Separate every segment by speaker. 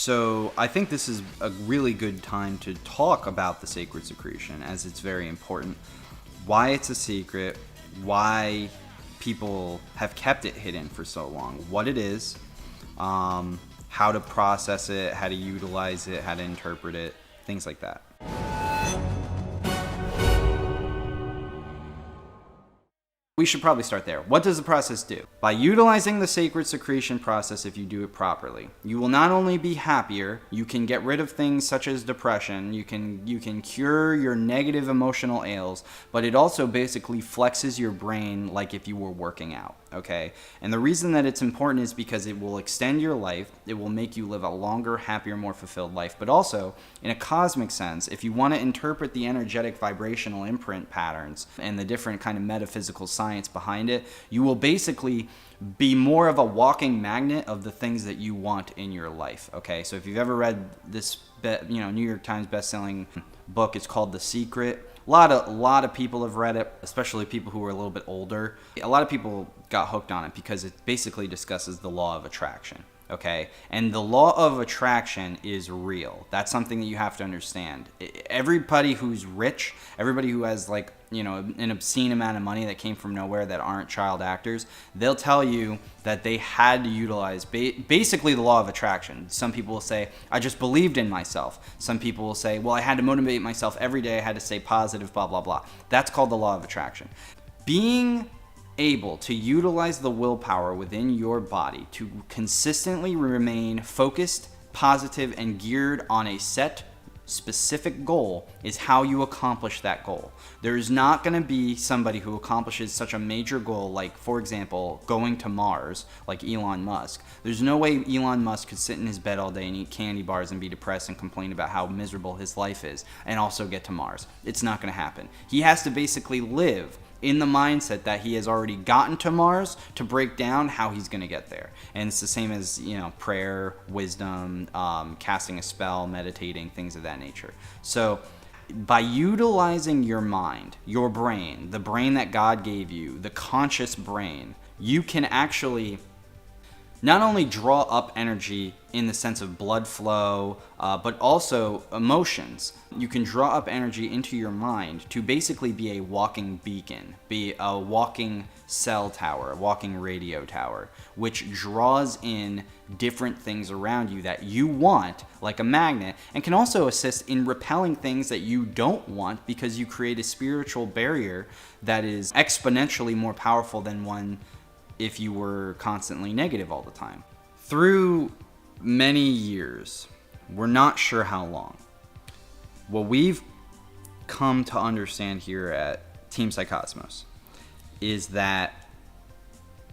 Speaker 1: So I think this is a really good time to talk about the sacred secretion, as it's very important. Why it's a secret, why people have kept it hidden for so long, what it is, how to process it, how to utilize it, how to interpret it, things like that. We should probably start there. What does the process do? By utilizing the sacred secretion process, if you do it properly, you will not only be happier, you can get rid of things such as depression, you can cure your negative emotional ails, but it also basically flexes your brain like if you were working out, okay? And the reason that it's important is because it will extend your life, it will make you live a longer, happier, more fulfilled life, but also, in a cosmic sense, if you want to interpret the energetic vibrational imprint patterns and the different kind of metaphysical science behind it, you will basically be more of a walking magnet of the things that you want in your life. Okay, so if you've ever read this, New York Times best-selling book, it's called The Secret. A lot of people have read it, especially people who are a little bit older. A lot of people got hooked on it because it basically discusses the law of attraction. Okay, and the law of attraction is real. That's something that you have to understand. Everybody who's rich, everybody who has an obscene amount of money that came from nowhere that aren't child actors, they'll tell you that they had to utilize basically the law of attraction. Some people will say, I just believed in myself. Some people will say, well, I had to motivate myself every day. I had to stay positive, blah, blah, blah. That's called the law of attraction. Being able to utilize the willpower within your body to consistently remain focused, positive, and geared on a set specific goal is how you accomplish that goal. There's not going to be somebody who accomplishes such a major goal, like, for example, going to Mars, like Elon Musk. There's no way Elon Musk could sit in his bed all day and eat candy bars and be depressed and complain about how miserable his life is and also get to Mars. It's not going to happen. He has to basically live in the mindset that he has already gotten to Mars to break down how he's going to get there. And it's the same as, prayer, wisdom, casting a spell, meditating, things of that nature. So by utilizing your mind, your brain, the brain that God gave you, the conscious brain, you can actually not only draw up energy in the sense of blood flow, but also emotions. You can draw up energy into your mind to basically be a walking beacon, be a walking cell tower, a walking radio tower, which draws in different things around you that you want, like a magnet, and can also assist in repelling things that you don't want because you create a spiritual barrier that is exponentially more powerful than one if you were constantly negative all the time. Through many years, we're not sure how long, what we've come to understand here at Team Psycosmos is that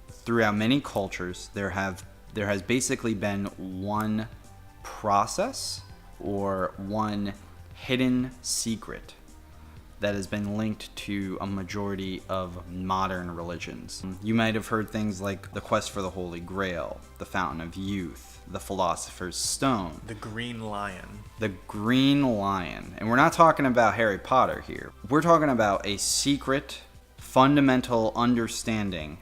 Speaker 1: throughout many cultures, there has basically been one process or one hidden secret that has been linked to a majority of modern religions. You might have heard things like the quest for the Holy Grail, the Fountain of Youth, the Philosopher's Stone.
Speaker 2: The Green Lion.
Speaker 1: The Green Lion. And we're not talking about Harry Potter here. We're talking about a secret, fundamental understanding,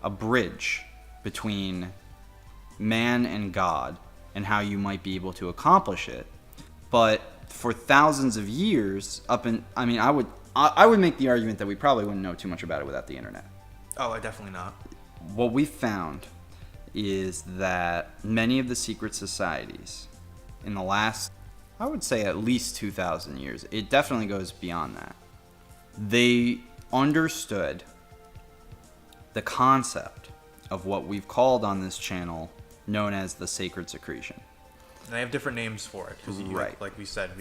Speaker 1: a bridge between man and God, and how you might be able to accomplish it. But for thousands of years, I would make the argument that we probably wouldn't know too much about it without the internet.
Speaker 2: Oh, definitely not.
Speaker 1: What we found is that many of the secret societies in the last, I would say at least 2,000 years, it definitely goes beyond that, they understood the concept of what we've called on this channel known as the Sacred Secretion.
Speaker 2: And they have different names for it. Because
Speaker 1: right.
Speaker 2: Like we said,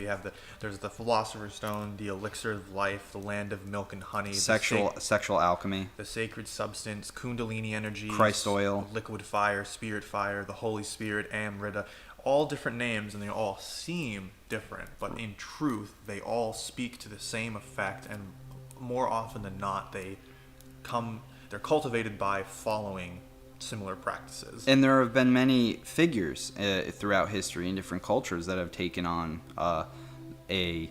Speaker 2: there's the Philosopher's Stone, the Elixir of Life, the Land of Milk and Honey.
Speaker 1: Sexual alchemy.
Speaker 2: The Sacred Substance, Kundalini Energy.
Speaker 1: Christ Oil.
Speaker 2: Liquid Fire, Spirit Fire, the Holy Spirit, Amrita. All different names, and they all seem different. But in truth, they all speak to the same effect. And more often than not, they're cultivated by following similar practices.
Speaker 1: And there have been many figures throughout history in different cultures that have taken on a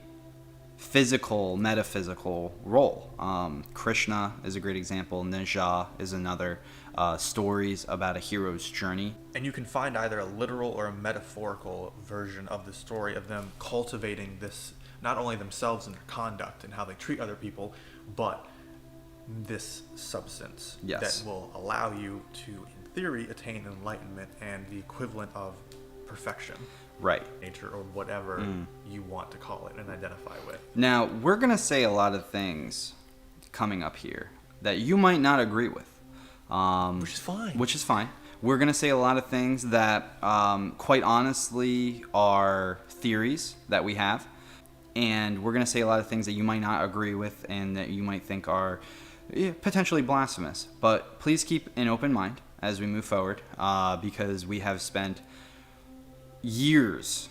Speaker 1: physical, metaphysical role. Krishna is a great example. Neja is another. stories about a hero's journey.
Speaker 2: And you can find either a literal or a metaphorical version of the story of them cultivating this, not only themselves and their conduct and how they treat other people, but this substance that will allow you to, in theory, attain enlightenment and the equivalent of perfection.
Speaker 1: Right.
Speaker 2: Nature, or whatever you want to call it and identify with.
Speaker 1: Now, we're going to say a lot of things coming up here that you might not agree with. Which is fine. We're going to say a lot of things that, quite honestly, are theories that we have. And we're going to say a lot of things that you might not agree with and that you might think are potentially blasphemous. But please keep an open mind as we move forward, because we have spent years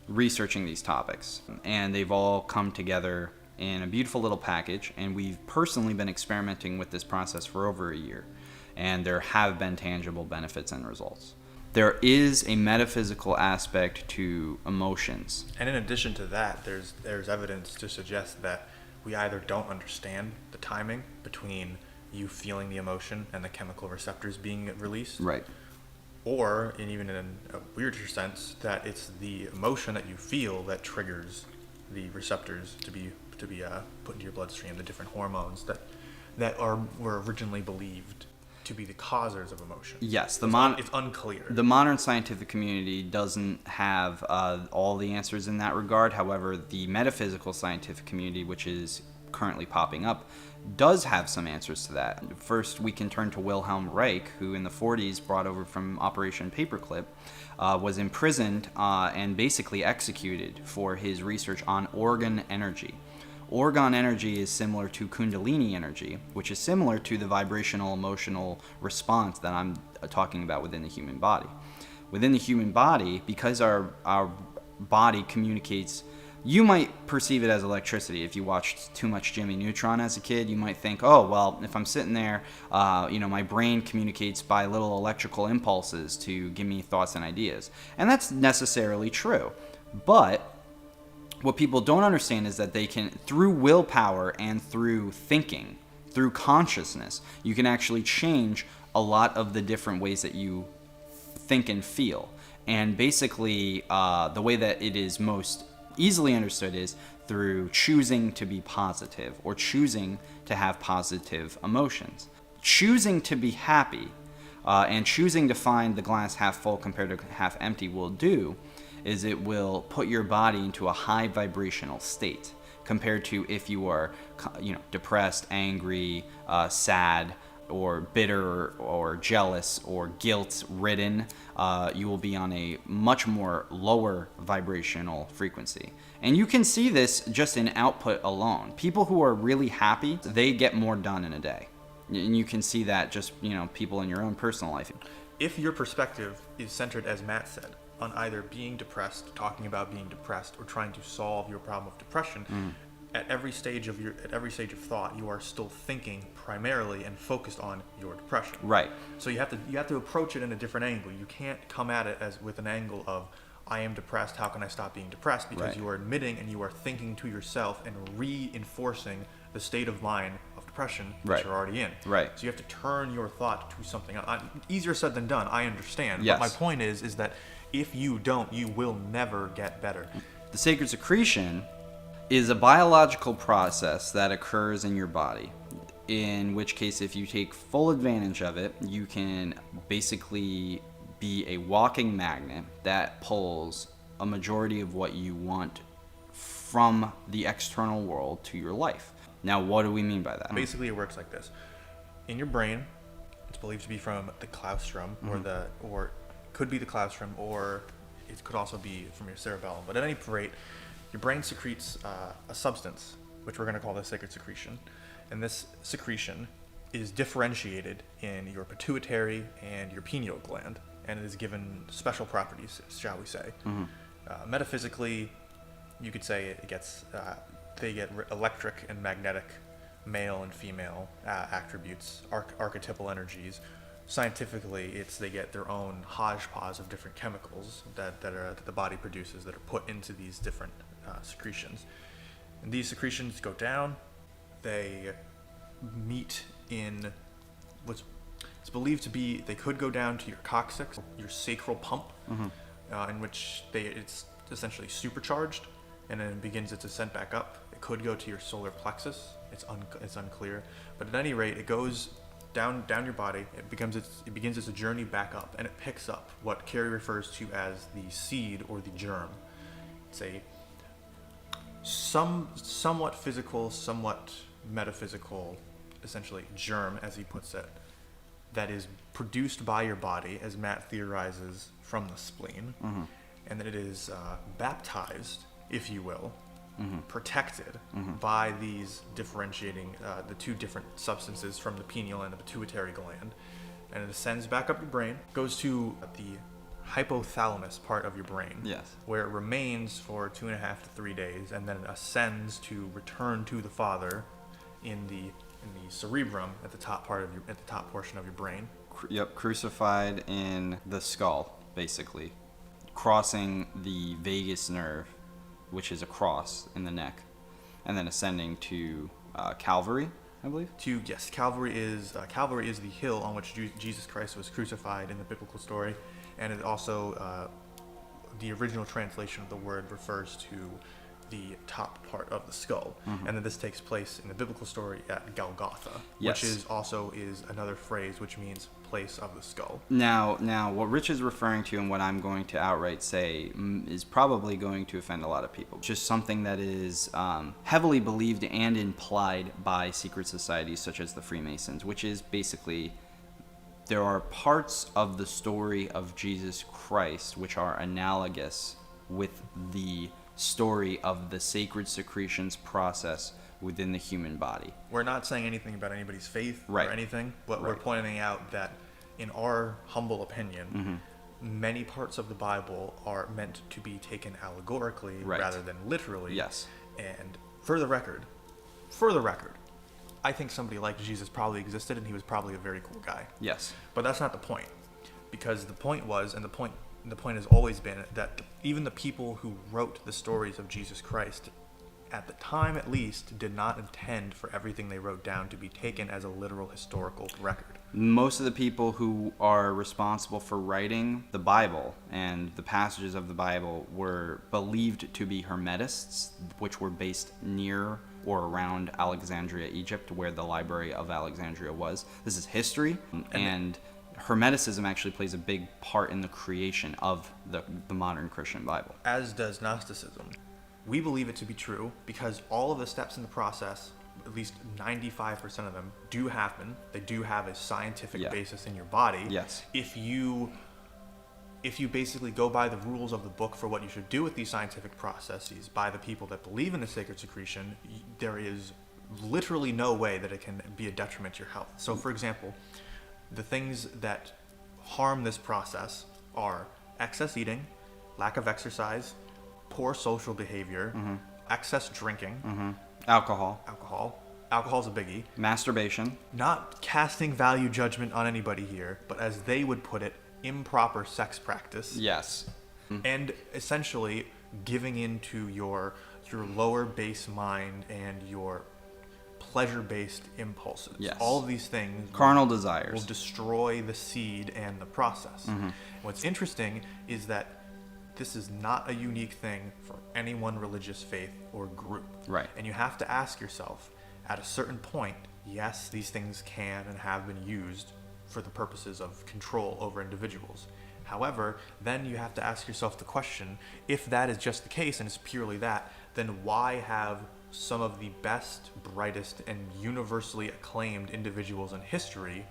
Speaker 1: researching these topics, and they've all come together in a beautiful little package, and we've personally been experimenting with this process for over a year, and there have been tangible benefits and results. There is a metaphysical aspect to emotions.
Speaker 2: And in addition to that, there's evidence to suggest that we either don't understand the timing between you feeling the emotion and the chemical receptors being released.
Speaker 1: Right.
Speaker 2: Or, and even in a weirder sense, that it's the emotion that you feel that triggers the receptors to be put into your bloodstream, the different hormones that were originally believed to be the causers of emotion.
Speaker 1: Yes,
Speaker 2: it's unclear.
Speaker 1: The modern scientific community doesn't have all the answers in that regard. However, the metaphysical scientific community, which is currently popping up, does have some answers to that. First, we can turn to Wilhelm Reich, who in the 40s, brought over from Operation Paperclip, was imprisoned and basically executed for his research on organ energy. Organ energy is similar to Kundalini energy, which is similar to the vibrational emotional response that I'm talking about within the human body. Within the human body, because our body communicates, you might perceive it as electricity. If you watched too much Jimmy Neutron as a kid, you might think, oh, well, if I'm sitting there, my brain communicates by little electrical impulses to give me thoughts and ideas. And that's necessarily true. But what people don't understand is that they can, through willpower and through thinking, through consciousness, you can actually change a lot of the different ways that you think and feel. And basically, the way that it is most easily understood is through choosing to be positive or choosing to have positive emotions. Choosing to be happy and choosing to find the glass half full compared to half empty will do is it will put your body into a high vibrational state compared to if you are depressed, angry, sad, or bitter or jealous or guilt ridden. You will be on a much more lower vibrational frequency. And you can see this just in output alone. People who are really happy, they get more done in a day. And you can see that just, people in your own personal life.
Speaker 2: If your perspective is centered, as Matt said, on either being depressed, talking about being depressed, or trying to solve your problem of depression, at every stage of thought, you are still thinking primarily and focused on your depression.
Speaker 1: Right.
Speaker 2: So you have to approach it in a different angle. You can't come at it as with an angle of, I am depressed, how can I stop being depressed? Because you are admitting and you are thinking to yourself and reinforcing the state of mind of depression that you're already in.
Speaker 1: Right.
Speaker 2: So you have to turn your thought to something else. Easier said than done, I understand.
Speaker 1: Yes.
Speaker 2: But my point is that if you don't, you will never get better.
Speaker 1: The sacred secretion is a biological process that occurs in your body, in which case if you take full advantage of it, you can basically be a walking magnet that pulls a majority of what you want from the external world to your life. Now, what do we mean by that?
Speaker 2: Basically, it works like this. In your brain, it's believed to be from the claustrum, or could be the claustrum, or it could also be from your cerebellum. But at any rate, your brain secretes a substance, which we're going to call the sacred secretion. And this secretion is differentiated in your pituitary and your pineal gland, and it is given special properties, shall we say. Metaphysically, you could say they get electric and magnetic, male and female attributes, archetypal energies. Scientifically, they get their own hodgepodge of different chemicals that the body produces that are put into these different secretions. And these secretions go down. They meet in It's believed to be, they could go down to your coccyx, your sacral pump, in which it's essentially supercharged, and then it begins its ascent back up. It could go to your solar plexus. It's unclear, but at any rate, it goes down your body. It begins its journey back up, and it picks up what Carrie refers to as the seed or the germ. It's a somewhat physical, somewhat metaphysical, essentially germ, as he puts it, that is produced by your body, as Matt theorizes, from the spleen, and that it is baptized, if you will, protected by these differentiating the two different substances from the pineal and the pituitary gland, and it ascends back up your brain, goes to the hypothalamus part of your brain,
Speaker 1: Yes.
Speaker 2: where it remains for 2.5 to 3 days, and then it ascends to return to the Father in the cerebrum at the top portion of your brain.
Speaker 1: Yep, crucified in the skull, basically, crossing the vagus nerve, which is a cross in the neck, and then ascending to Calvary, I believe.
Speaker 2: Calvary is the hill on which Jesus Christ was crucified in the biblical story, and it also the original translation of the word refers to the top part of the skull, and then this takes place in the biblical story at Golgotha,
Speaker 1: Yes.
Speaker 2: which is another phrase which means place of the skull.
Speaker 1: Now, what Rich is referring to, and what I'm going to outright say, is probably going to offend a lot of people. Just something that is heavily believed and implied by secret societies such as the Freemasons, which is basically there are parts of the story of Jesus Christ which are analogous with the story of the sacred secretions process within the human body.
Speaker 2: We're not saying anything about anybody's faith
Speaker 1: Right.
Speaker 2: or anything, but we're
Speaker 1: Right.
Speaker 2: pointing out that in our humble opinion, many parts of the Bible are meant to be taken allegorically
Speaker 1: Right.
Speaker 2: rather than literally.
Speaker 1: Yes.
Speaker 2: And for the record, I think somebody like Jesus probably existed, and he was probably a very cool guy.
Speaker 1: Yes.
Speaker 2: But that's not the point, because the point was, and the point has always been, that even the people who wrote the stories of Jesus Christ, at the time at least, did not intend for everything they wrote down to be taken as a literal historical record.
Speaker 1: Most of the people who are responsible for writing the Bible and the passages of the Bible were believed to be Hermetists, which were based near or around Alexandria, Egypt, where the Library of Alexandria was. This is history, and Hermeticism actually plays a big part in the creation of the modern Christian Bible.
Speaker 2: As does Gnosticism. We believe it to be true because all of the steps in the process, at least 95% of them, do happen. They do have a scientific basis in your body.
Speaker 1: Yes.
Speaker 2: If you basically go by the rules of the book for what you should do with these scientific processes by the people that believe in the sacred secretion, there is literally no way that it can be a detriment to your health. So, for example, the things that harm this process are excess eating, lack of exercise, poor social behavior, excess drinking,
Speaker 1: Alcohol.
Speaker 2: Alcohol's a biggie.
Speaker 1: Masturbation.
Speaker 2: Not casting value judgment on anybody here, but as they would put it, improper sex practice.
Speaker 1: Yes.
Speaker 2: And essentially giving into your lower base mind and your pleasure-based impulses.
Speaker 1: Yes.
Speaker 2: All of these things
Speaker 1: Carnal
Speaker 2: will
Speaker 1: desires.
Speaker 2: destroy the seed and the process. What's interesting is that this is not a unique thing for any one religious faith or group.
Speaker 1: Right.
Speaker 2: And you have to ask yourself, at a certain point, yes, these things can and have been used for the purposes of control over individuals. However, then you have to ask yourself the question, if that is just the case and it's purely that, then why have some of the best, brightest, and universally acclaimed individuals in history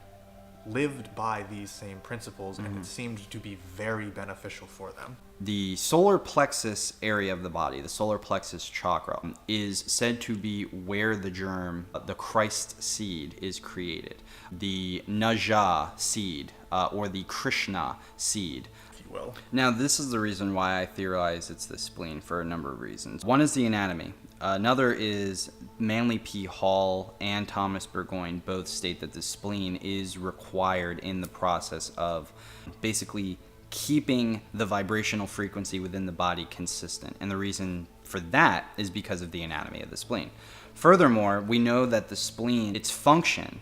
Speaker 2: lived by these same principles, and it seemed to be very beneficial for them?
Speaker 1: The solar plexus area of the body, the solar plexus chakra, is said to be where the germ, the Christ seed, is created. The Naja seed, or the Krishna seed.
Speaker 2: If you will.
Speaker 1: Now, this is the reason why I theorize it's the spleen, for a number of reasons. One is the anatomy. Another is Manly P. Hall and Thomas Burgoyne both state that the spleen is required in the process of basically keeping the vibrational frequency within the body consistent. And the reason for that is because of the anatomy of the spleen. Furthermore, we know that the spleen, its function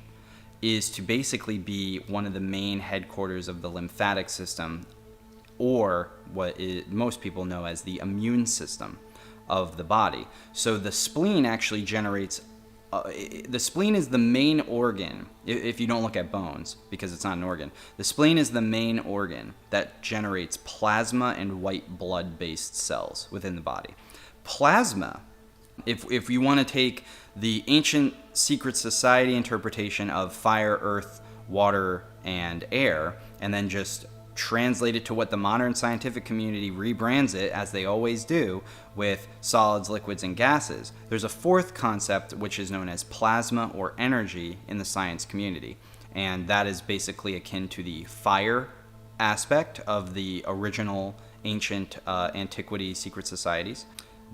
Speaker 1: is to basically be one of the main headquarters of the lymphatic system, or most people know as the immune system of the body. So the spleen actually generates, the spleen is the main organ, if you don't look at bones, because it's not an organ. The spleen is the main organ that generates plasma and white blood-based cells within the body. Plasma, if you want to take the ancient secret society interpretation of fire, earth, water, and air, and then just translate it to what the modern scientific community rebrands it, as they always do, with solids, liquids, and gases, there's a fourth concept which is known as plasma or energy in the science community. And that is basically akin to the fire aspect of the original ancient antiquity secret societies.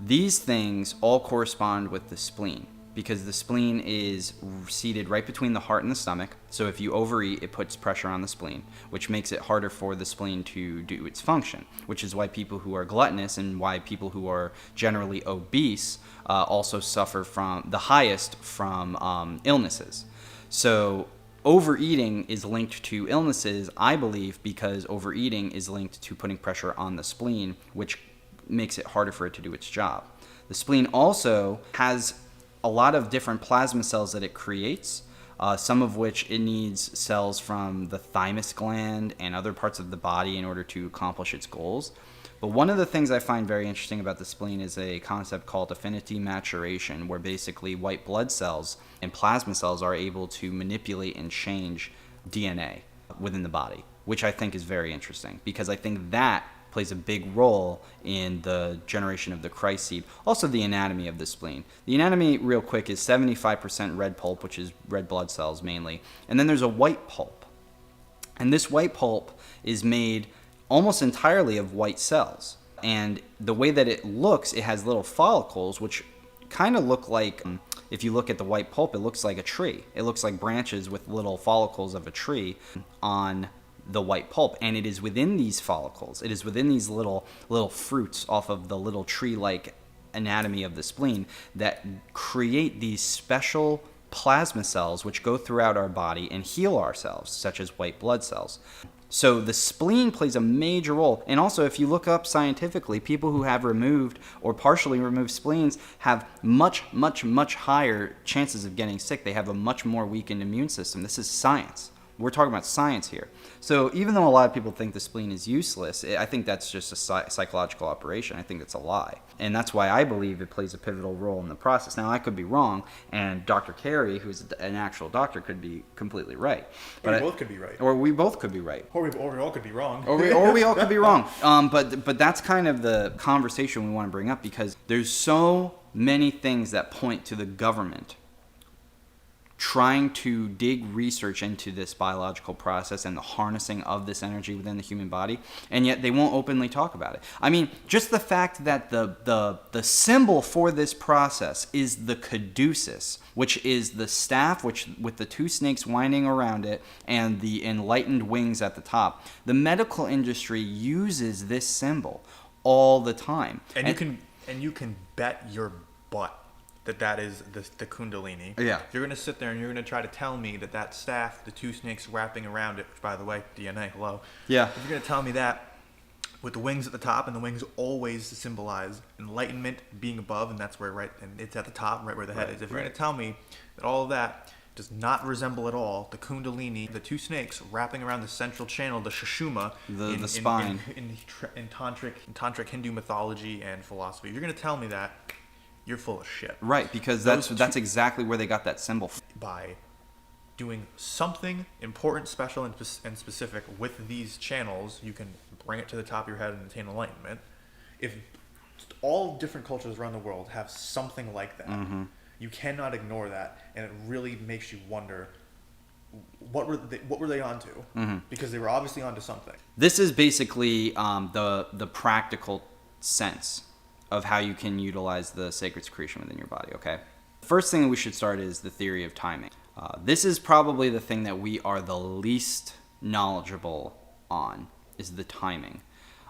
Speaker 1: These things all correspond with the spleen, because the spleen is seated right between the heart and the stomach. So if you overeat, it puts pressure on the spleen, which makes it harder for the spleen to do its function, which is why people who are gluttonous and why people who are generally obese also suffer from the highest from illnesses. So overeating is linked to illnesses, I believe, because overeating is linked to putting pressure on the spleen, which makes it harder for it to do its job. The spleen also has a lot of different plasma cells that it creates, some of which it needs cells from the thymus gland and other parts of the body in order to accomplish its goals. But one of the things I find very interesting about the spleen is a concept called affinity maturation, where basically white blood cells and plasma cells are able to manipulate and change DNA within the body, which I think is very interesting, because I think that plays a big role in the generation of the Christ seed. Also, the anatomy of the spleen. The anatomy, real quick, is 75% red pulp, which is red blood cells mainly. And then there's a white pulp. And this white pulp is made almost entirely of white cells. And the way that it looks, it has little follicles, which kind of look like, if you look at the white pulp, it looks like a tree. It looks like branches with little follicles of a tree on the white pulp, and it is within these follicles, it is within these little fruits off of the little tree-like anatomy of the spleen that create these special plasma cells which go throughout our body and heal ourselves, such as white blood cells. So the spleen plays a major role. And also, if you look up scientifically, people who have removed or partially removed spleens have much, much, much higher chances of getting sick. They have a much more weakened immune system. This is science. We're talking about science here. So even though a lot of people think the spleen is useless, I think that's just a psychological operation. I think that's a lie. And that's why I believe it plays a pivotal role in the process. Now, I could be wrong, and Dr. Carey, who's an actual doctor, could be completely right.
Speaker 2: But we both could be right.
Speaker 1: Or we both could be right.
Speaker 2: Or we all could be wrong.
Speaker 1: Or we all could be wrong. But that's kind of the conversation we want to bring up, because there's so many things that point to the government trying to dig research into this biological process and the harnessing of this energy within the human body, and yet they won't openly talk about it. I mean, just the fact that the symbol for this process is the caduceus, which is the staff which with the two snakes winding around it and the enlightened wings at the top. The medical industry uses this symbol all the time.
Speaker 2: And you can bet your butt that is the Kundalini.
Speaker 1: Yeah.
Speaker 2: You're going to sit there and you're going to try to tell me that staff, the two snakes wrapping around it, which, by the way, DNA, hello.
Speaker 1: Yeah.
Speaker 2: If you're going to tell me that with the wings at the top, and the wings always symbolize enlightenment, being above, and that's where and it's at the top, right where the head is. If you're going to tell me that all of that does not resemble at all the Kundalini, the two snakes wrapping around the central channel, the Sushumna,
Speaker 1: the spine,
Speaker 2: in tantric Hindu mythology and philosophy, you're going to tell me that, you're full of shit.
Speaker 1: Right, because that's exactly where they got that symbol from.
Speaker 2: By doing something important, special, and specific with these channels, you can bring it to the top of your head and attain enlightenment. If all different cultures around the world have something like that, you cannot ignore that, and it really makes you wonder, what were they onto? Because they were obviously onto something.
Speaker 1: This is basically the practical sense of how you can utilize the sacred secretion within your body, okay? First thing we should start is the theory of timing. This is probably the thing that we are the least knowledgeable on, is the timing.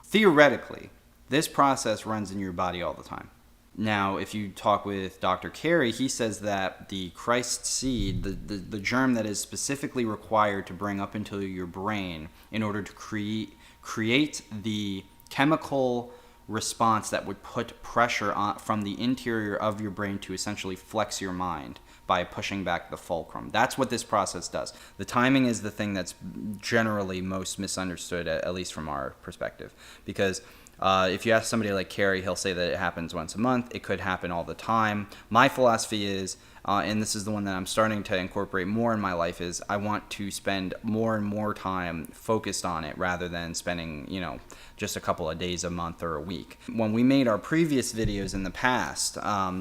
Speaker 1: Theoretically, this process runs in your body all the time. Now, if you talk with Dr. Carey, he says that the Christ seed, the germ that is specifically required to bring up into your brain in order to create the chemical response that would put pressure on from the interior of your brain to essentially flex your mind by pushing back the fulcrum. That's what this process does. The timing is the thing that's generally most misunderstood, at least from our perspective, because if you ask somebody like Carey, he'll say that it happens once a month. It could happen all the time. My philosophy is, and this is the one that I'm starting to incorporate more in my life, is I want to spend more and more time focused on it rather than spending, just a couple of days a month or a week. When we made our previous videos in the past,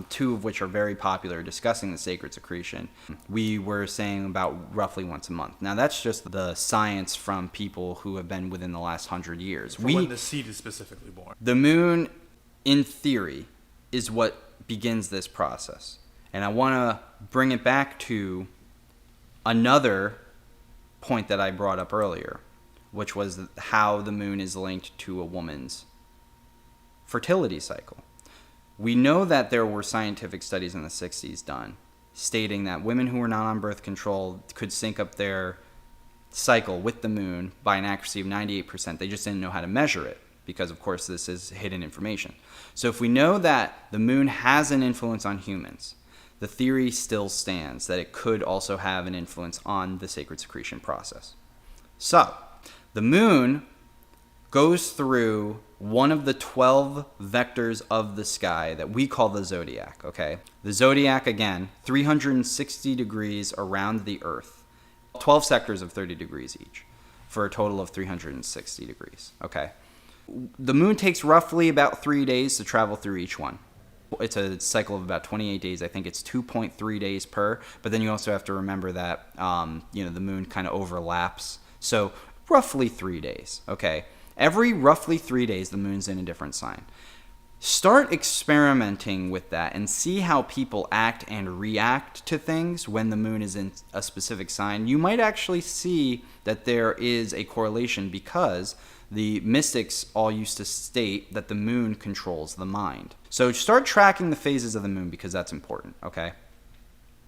Speaker 1: two of which are very popular discussing the sacred secretion, we were saying about roughly once a month. Now that's just the science from people who have been within the last 100 years.
Speaker 2: When the seed is specifically born.
Speaker 1: The moon, in theory, is what begins this process. And I want to bring it back to another point that I brought up earlier, which was how the moon is linked to a woman's fertility cycle. We know that there were scientific studies in the 60s done stating that women who were not on birth control could sync up their cycle with the moon by an accuracy of 98%. They just didn't know how to measure it because, of course, this is hidden information. So if we know that the moon has an influence on humans, the theory still stands that it could also have an influence on the sacred secretion process. So, the moon goes through one of the 12 vectors of the sky that we call the zodiac, okay? The zodiac, again, 360 degrees around the Earth. 12 sectors of 30 degrees each, for a total of 360 degrees, okay? The moon takes roughly about 3 days to travel through each one. It's a cycle of about 28 days. I think it's 2.3 days per. But then you also have to remember that, the moon kind of overlaps. So roughly 3 days, okay? Every roughly 3 days, the moon's in a different sign. Start experimenting with that and see how people act and react to things when the moon is in a specific sign. You might actually see that there is a correlation because the mystics all used to state that the moon controls the mind. So start tracking the phases of the moon because that's important, okay?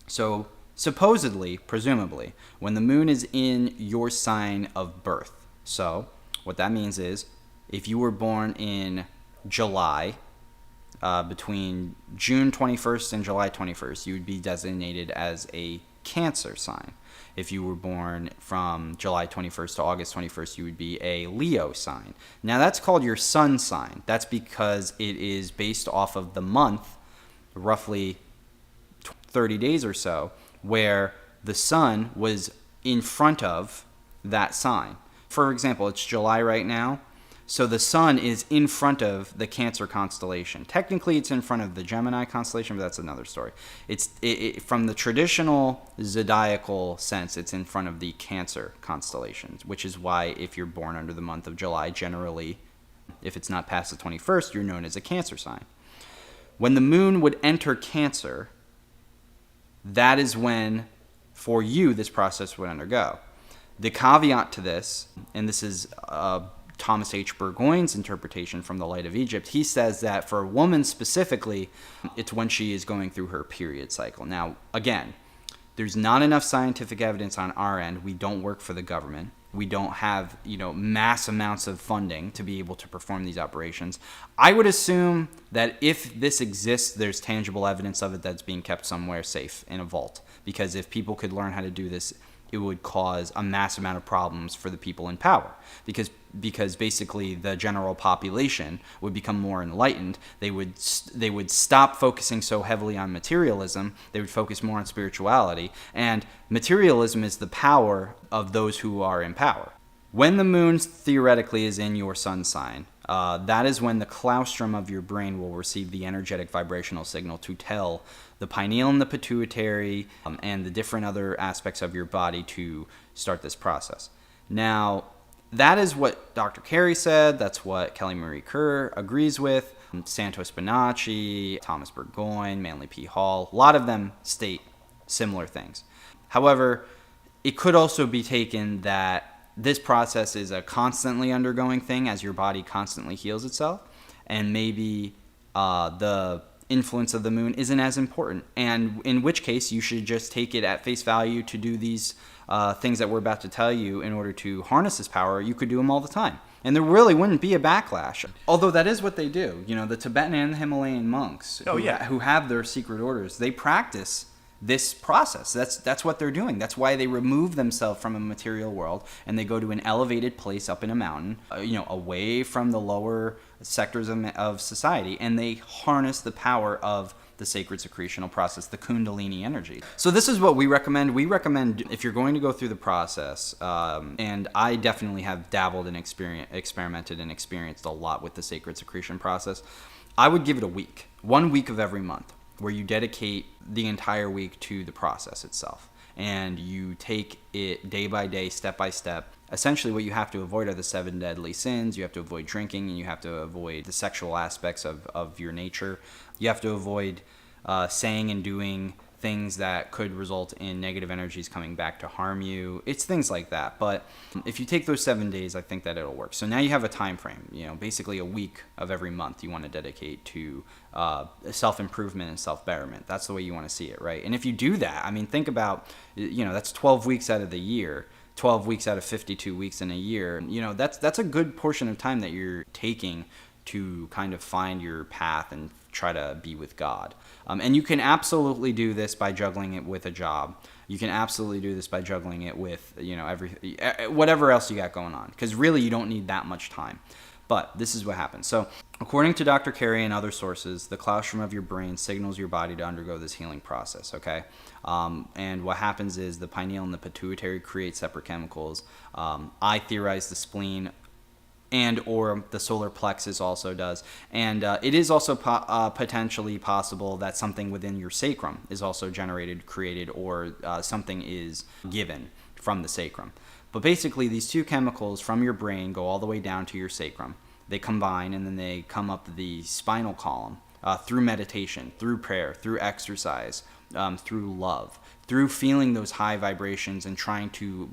Speaker 1: So supposedly, presumably, when the moon is in your sign of birth, so what that means is if you were born in July, between June 21st and July 21st, you would be designated as a Cancer sign. If you were born from July 21st to August 21st, you would be a Leo sign. Now that's called your sun sign. That's because it is based off of the month, roughly 30 days or so, where the sun was in front of that sign. For example, it's July right now. So the sun is in front of the Cancer constellation. Technically, it's in front of the Gemini constellation, but that's another story. It's from the traditional zodiacal sense, it's in front of the Cancer constellations, which is why if you're born under the month of July, generally, if it's not past the 21st, you're known as a Cancer sign. When the moon would enter Cancer, that is when, for you, this process would undergo. The caveat to this, and this is Thomas H. Burgoyne's interpretation from The Light of Egypt, he says that for a woman specifically, it's when she is going through her period cycle. Now, again, there's not enough scientific evidence on our end. We don't work for the government. We don't have, mass amounts of funding to be able to perform these operations. I would assume that if this exists, there's tangible evidence of it that's being kept somewhere safe in a vault. Because if people could learn how to do this, it would cause a mass amount of problems for the people in power. Because basically the general population would become more enlightened. They would stop focusing so heavily on materialism. They would focus more on spirituality. And materialism is the power of those who are in power. When the moon theoretically is in your sun sign, that is when the claustrum of your brain will receive the energetic vibrational signal to tell the pineal and the pituitary and the different other aspects of your body to start this process. Now, that is what Dr. Carey said. That's what Kelly Marie Kerr agrees with. Santos Bonacci, Thomas Burgoyne, Manly P. Hall, a lot of them state similar things. However, it could also be taken that this process is a constantly undergoing thing as your body constantly heals itself, and maybe the influence of the moon isn't as important, and in which case you should just take it at face value to do these things that we're about to tell you in order to harness this power. You could do them all the time, and there really wouldn't be a backlash. Although that is what they do. You know, the Tibetan and Himalayan monks who have their secret orders, they practice this process. That's what they're doing. That's why they remove themselves from a material world and they go to an elevated place up in a mountain, away from the lower sectors of society, and they harness the power of the sacred secretional process, the Kundalini energy. So this is what we recommend. We recommend, if you're going to go through the process, and I definitely have dabbled and experimented and experienced a lot with the sacred secretion process, I would give it a week. 1 week of every month, where you dedicate the entire week to the process itself. And you take it day by day, step by step. Essentially, what you have to avoid are the 7 deadly sins. You have to avoid drinking, and you have to avoid the sexual aspects of your nature. You have to avoid saying and doing things that could result in negative energies coming back to harm you. It's things like that. But if you take those 7 days, I think that it'll work. So now you have a time frame, basically a week of every month you want to dedicate to self-improvement and self-betterment. That's the way you want to see it, right? And if you do that, I mean, think about, that's 12 weeks out of the year. 12 weeks out of 52 weeks in a year. That's a good portion of time that you're taking to kind of find your path and try to be with God. And you can absolutely do this by juggling it with a job. You can absolutely do this by juggling it with, whatever else you got going on. Because really, you don't need that much time. But this is what happens. So, according to Dr. Carey and other sources, the colostrum of your brain signals your body to undergo this healing process, okay? And what happens is the pineal and the pituitary create separate chemicals. I theorize the spleen and or the solar plexus also does. And it is also potentially possible that something within your sacrum is also generated, created, or something is given from the sacrum. But basically, these two chemicals from your brain go all the way down to your sacrum. They combine, and then they come up the spinal column through meditation, through prayer, through exercise, through love, through feeling those high vibrations and trying to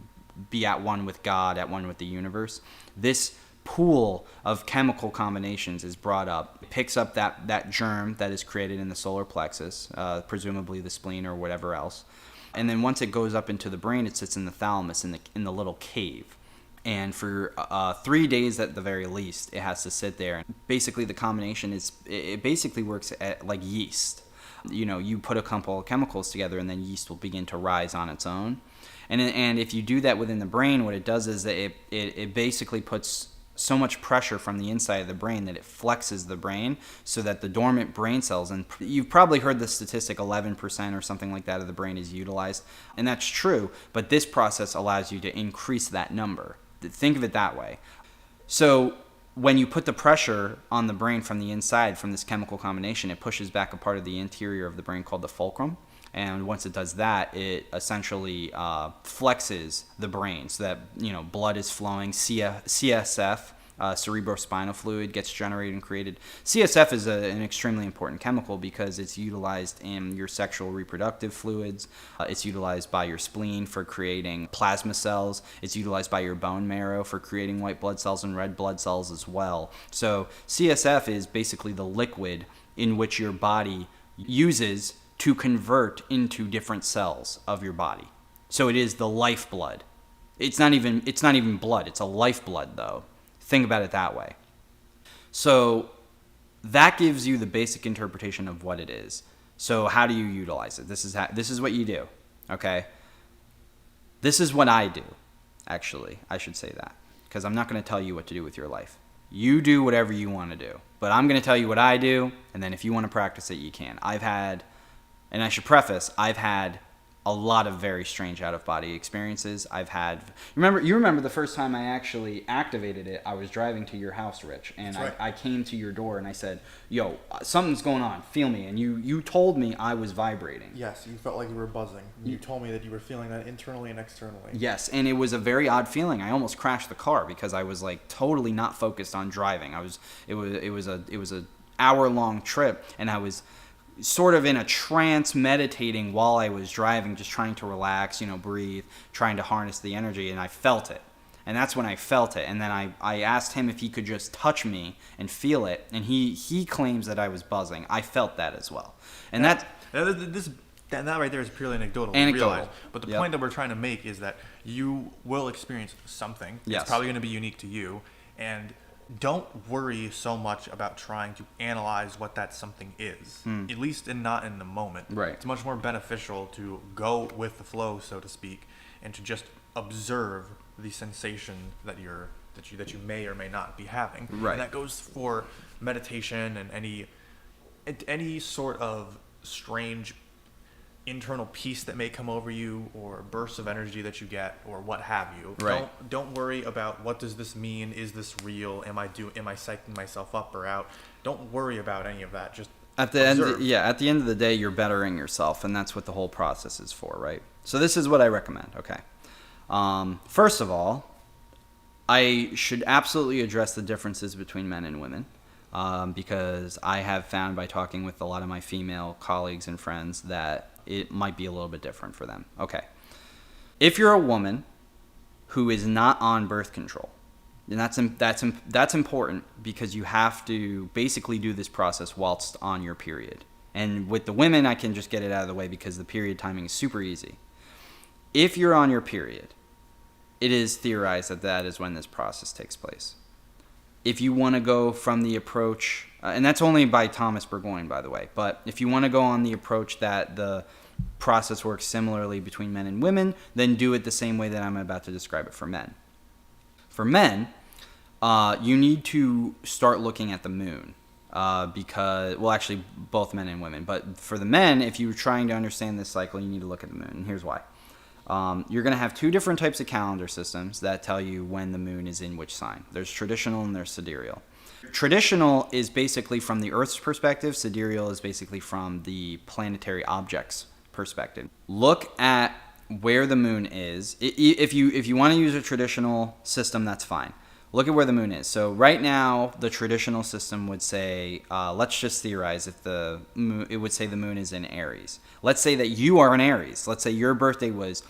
Speaker 1: be at one with God, at one with the universe. This pool of chemical combinations is brought up. It picks up that germ that is created in the solar plexus, presumably the spleen or whatever else. And then once it goes up into the brain, it sits in the thalamus, in the little cave. And for 3 days at the very least, it has to sit there. Basically, the combination it basically works like yeast. You put a couple of chemicals together, and then yeast will begin to rise on its own. And if you do that within the brain, what it does is that it basically puts so much pressure from the inside of the brain that it flexes the brain so that the dormant brain cells, and you've probably heard the statistic 11% or something like that of the brain is utilized, and that's true, but this process allows you to increase that number. Think of it that way. So when you put the pressure on the brain from the inside from this chemical combination, it pushes back a part of the interior of the brain called the fulcrum. And once it does that, it essentially flexes the brain so that blood is flowing. CSF, cerebrospinal fluid, gets generated and created. CSF is an extremely important chemical because it's utilized in your sexual reproductive fluids. It's utilized by your spleen for creating plasma cells. It's utilized by your bone marrow for creating white blood cells and red blood cells as well. So CSF is basically the liquid in which your body uses to convert into different cells of your body. So it is the lifeblood. It's not even blood. It's a lifeblood, though. Think about it that way. So that gives you the basic interpretation of what it is. So how do you utilize it? This is what you do, okay? This is what I do, actually. I should say that, because I'm not going to tell you what to do with your life. You do whatever you want to do. But I'm going to tell you what I do, and then if you want to practice it, you can. And I should preface, I've had a lot of very strange out-of-body experiences. You remember the first time I actually activated it, I was driving to your house, Rich, and right. I came to your door and I said, yo, something's going on, feel me. And you told me I was vibrating.
Speaker 2: Yes, you felt like you were buzzing. You told me that you were feeling that internally and externally.
Speaker 1: Yes, and it was a very odd feeling. I almost crashed the car because I was like totally not focused on driving. It was a hour-long trip, and I was sort of in a trance, meditating while I was driving, just trying to relax, breathe, trying to harness the energy, and I felt it. And that's when I felt it. And then I asked him if he could just touch me and feel it. And he claims that I was buzzing. I felt that as well. And that
Speaker 2: right there is purely anecdotal.
Speaker 1: Anecdotal.
Speaker 2: But the point that we're trying to make is that you will experience something.
Speaker 1: Yes.
Speaker 2: It's probably going to be unique to you. And don't worry so much about trying to analyze what that something is, at least not in the moment.
Speaker 1: Right.
Speaker 2: It's much more beneficial to go with the flow, so to speak, and to just observe the sensation that you may or may not be having.
Speaker 1: Right.
Speaker 2: And that goes for meditation and any sort of strange internal peace that may come over you, or bursts of energy that you get, or what have you.
Speaker 1: Right.
Speaker 2: Don't worry about what does this mean, is this real, am I psyching myself up or out. Don't worry about any of that. Just
Speaker 1: at the
Speaker 2: observe.
Speaker 1: at the end of the day, you're bettering yourself, and that's what the whole process is for, right? So this is what I recommend. Okay. First of all, I should absolutely address the differences between men and women, because I have found by talking with a lot of my female colleagues and friends that it might be a little bit different for them. Okay. If you're a woman who is not on birth control, and that's important, because you have to basically do this process whilst on your period. And with the women, I can just get it out of the way because the period timing is super easy. If you're on your period, it is theorized that is when this process takes place. If you want to go from the approach, and that's only by Thomas Burgoyne, by the way, but if you want to go on the approach that the process works similarly between men and women, then do it the same way that I'm about to describe it for men. For men, you need to start looking at the moon, because, well, actually, both men and women, but for the men, if you're trying to understand this cycle, you need to look at the moon, and here's why. You're going to have two different types of calendar systems that tell you when the moon is in which sign. There's traditional and there's sidereal. Traditional is basically from the Earth's perspective. Sidereal is basically from the planetary objects perspective. Look at where the moon is. If you want to use a traditional system, that's fine. Look at where the moon is. So right now, the traditional system would say, let's just theorize, if it would say the moon is in Aries. Let's say that you are in Aries. Let's say your birthday was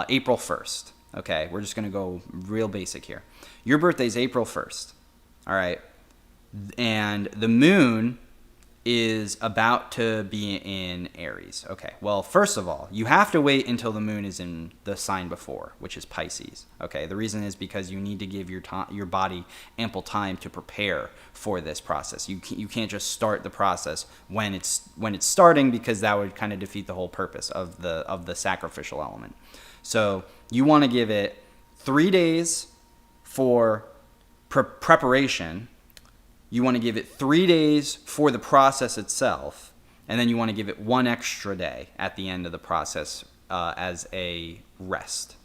Speaker 1: April 1st. Okay, we're just going to go real basic here. Your birthday is April 1st. All right. And the moon is about to be in Aries. Okay, well, first of all, you have to wait until the moon is in the sign before, which is Pisces. Okay, the reason is because you need to give your body ample time to prepare for this process. You can't just start the process when it's starting, because that would kind of defeat the whole purpose of the sacrificial element. So you want to give it 3 days for preparation. You want to give it 3 days for the process itself, and then you want to give it 1 extra day at the end of the process as a rest.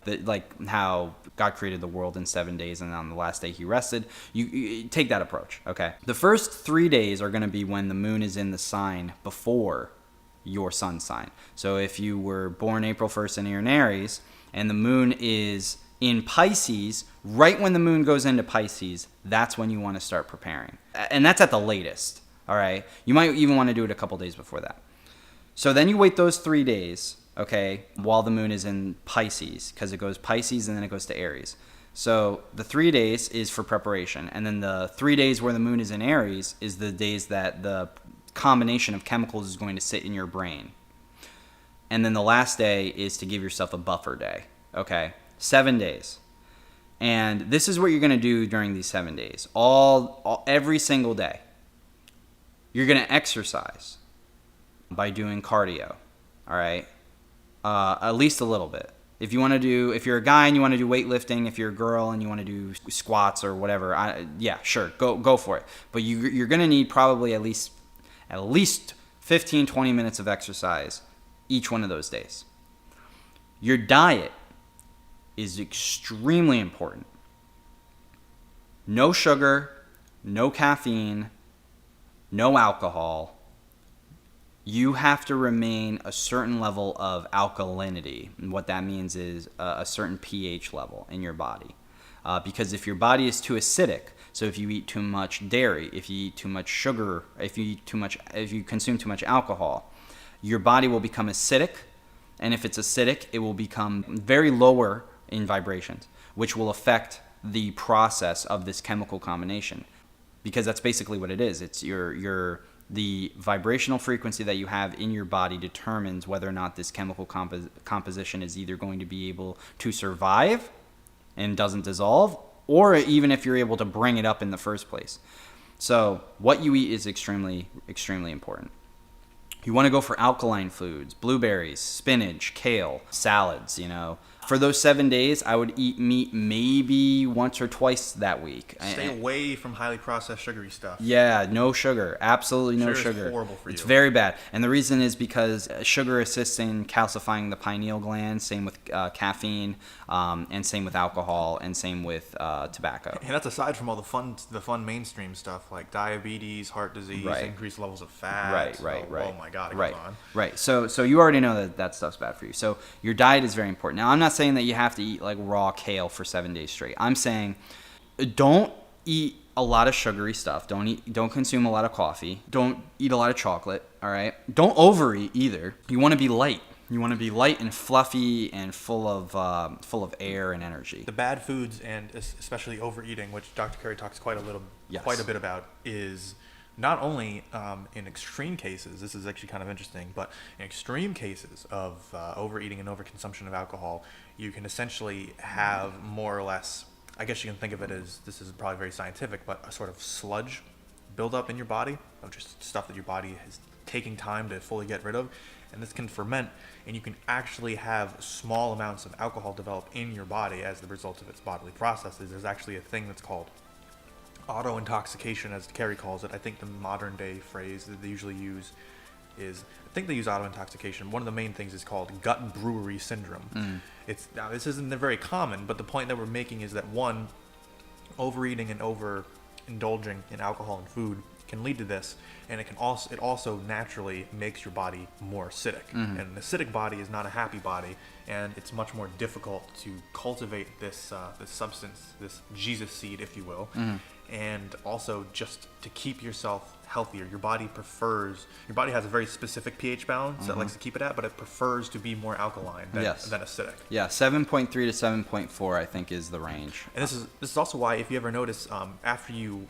Speaker 1: Like how God created the world in 7 days, and on the last day he rested. You take that approach, okay? The first 3 days are going to be when the moon is in the sign before your sun sign. So if you were born April 1st and you're in Aries, and the moon is in Pisces, right when the moon goes into Pisces, that's when you want to start preparing. And that's at the latest, all right? You might even want to do it a couple days before that. So then you wait those 3 days, okay, while the moon is in Pisces, because it goes Pisces and then it goes to Aries. So the 3 days is for preparation. And then the 3 days where the moon is in Aries is the days that the combination of chemicals is going to sit in your brain. And then the last day is to give yourself a buffer day, okay? 7 days. And this is what you're going to do during these 7 days. Every single day. You're going to exercise by doing cardio. All right? At least a little bit. If you're a guy and you want to do weightlifting, if you're a girl and you want to do squats or whatever, yeah, sure, go for it. But you're going to need probably at least 15, 20 minutes of exercise each one of those days. Your diet is extremely important. No sugar, no caffeine, no alcohol. You have to remain a certain level of alkalinity. And what that means is a certain pH level in your body. Because if your body is too acidic, so if you eat too much dairy, if you eat too much sugar, if you consume too much alcohol, your body will become acidic. And if it's acidic, it will become very lower in vibrations. which will affect the process of this chemical combination, because that's basically what it is. It's the vibrational frequency that you have in your body determines whether or not this chemical composition is either going to be able to survive and doesn't dissolve, or even if you're able to bring it up in the first place. So what you eat is extremely, extremely important. You want to go for alkaline foods, blueberries, spinach, kale, salads, For those 7 days, I would eat meat maybe once or twice that week.
Speaker 2: Stay away from highly processed sugary stuff.
Speaker 1: Yeah, no sugar. Absolutely no sugar.
Speaker 2: Sugar is horrible for you.
Speaker 1: It's very bad. And the reason is because sugar assists in calcifying the pineal gland, same with caffeine, and same with alcohol, and same with tobacco.
Speaker 2: And that's aside from all the fun mainstream stuff like diabetes, heart disease, increased levels of fat.
Speaker 1: Right.
Speaker 2: Oh my God, it goes on.
Speaker 1: Right. So you already know that stuff's bad for you. So your diet is very important. Now, I'm not saying that you have to eat like raw kale for 7 days straight. I'm saying don't eat a lot of sugary stuff. Don't consume a lot of coffee. Don't eat a lot of chocolate. All right. Don't overeat either. You want to be light. You want to be light and fluffy and full of air and energy.
Speaker 2: The bad foods, and especially overeating, which Dr. Carey talks quite a bit about, is not only in extreme cases, this is actually kind of interesting, but in extreme cases of overeating and overconsumption of alcohol, you can essentially have more or less, I guess you can think of it as, this is probably very scientific, but a sort of sludge buildup in your body of just stuff that your body is taking time to fully get rid of. And this can ferment, and you can actually have small amounts of alcohol develop in your body as the result of its bodily processes. There's actually a thing that's called auto-intoxication, as Carey calls it. I think the modern day phrase that they usually use is, I think they use auto-intoxication. One of the main things is called gut brewery syndrome. Now this isn't very common, but the point that we're making is that one, overeating and overindulging in alcohol and food can lead to this, and it also naturally makes your body more acidic. And an acidic body is not a happy body, and it's much more difficult to cultivate this substance, this Jesus seed, if you will. And also just to keep yourself healthier. Your body has a very specific pH balance that likes to keep it at, but it prefers to be more alkaline than acidic.
Speaker 1: Yeah, 7.3 to 7.4 I think is the range.
Speaker 2: And this is also why, if you ever notice, after you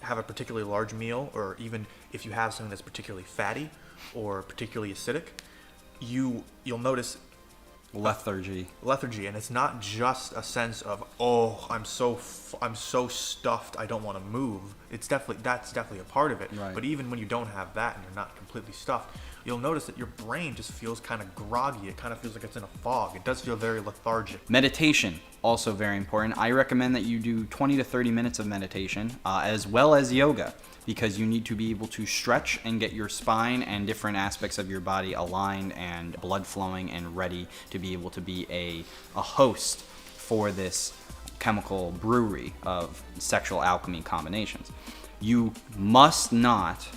Speaker 2: have a particularly large meal, or even if you have something that's particularly fatty or particularly acidic, you'll notice lethargy, and it's not just a sense of, oh, I'm so stuffed I don't want to move. That's definitely a part of it.
Speaker 1: Right.
Speaker 2: But even when you don't have that and you're not completely stuffed, you'll notice that your brain just feels kind of groggy. It kind of feels like it's in a fog. It does feel very lethargic.
Speaker 1: Meditation, also very important. I recommend that you do 20 to 30 minutes of meditation, as well as yoga, because you need to be able to stretch and get your spine and different aspects of your body aligned and blood flowing and ready to be able to be a host for this chemical brewery of sexual alchemy combinations. You must not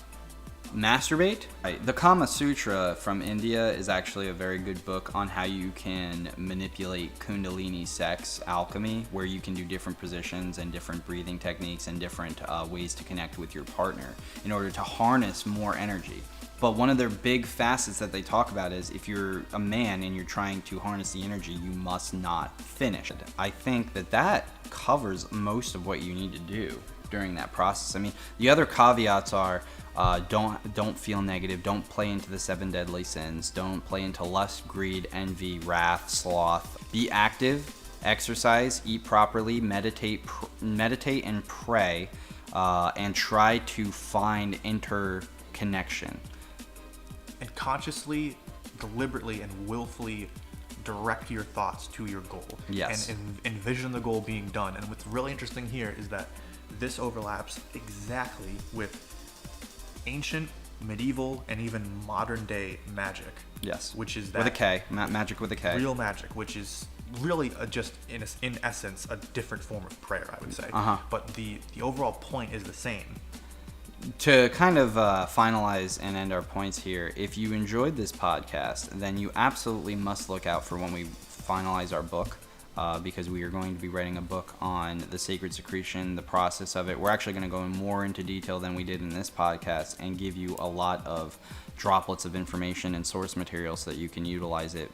Speaker 1: masturbate. The Kama Sutra from India is actually a very good book on how you can manipulate Kundalini sex alchemy, where you can do different positions and different breathing techniques and different ways to connect with your partner in order to harness more energy. But one of their big facets that they talk about is, if you're a man and you're trying to harness the energy, you must not finish. I think that covers most of what you need to do during that process. I mean, the other caveats are, don't feel negative, don't play into the 7 deadly sins, don't play into lust, greed, envy, wrath, sloth. Be active, exercise, eat properly, meditate and pray, and try to find interconnection.
Speaker 2: And consciously, deliberately, and willfully direct your thoughts to your goal.
Speaker 1: Yes.
Speaker 2: And envision the goal being done. And what's really interesting here is that this overlaps exactly with ancient, medieval, and even modern day magic.
Speaker 1: Yes.
Speaker 2: Which is that,
Speaker 1: with a K, magic with a K.
Speaker 2: Real magic, which is really just in essence a different form of prayer, I would say. But the overall point is the same.
Speaker 1: To kind of finalize and end our points here, if you enjoyed this podcast, then you absolutely must look out for when we finalize our book. because we are going to be writing a book on the sacred secretion, the process of it. We're actually going to go in more into detail than we did in this podcast and give you a lot of droplets of information and source material so that you can utilize it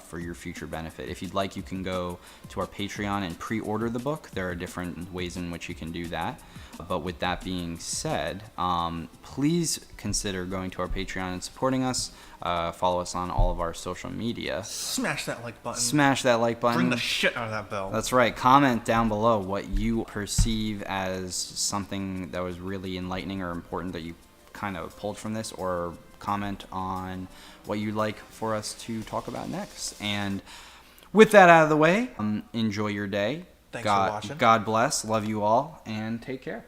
Speaker 1: for your future benefit. If you'd like, you can go to our Patreon and pre-order the book. There are different ways in which you can do that. But with that being said, please consider going to our Patreon and supporting us. Follow us on all of our social media.
Speaker 2: Smash that like button.
Speaker 1: Smash that like button.
Speaker 2: Ring the shit out of that bell.
Speaker 1: That's right. Comment down below what you perceive as something that was really enlightening or important that you kind of pulled from this, or comment on what you'd like for us to talk about next. And with that out of the way, enjoy your day.
Speaker 2: Thanks for watching.
Speaker 1: God bless. Love you all, and take care.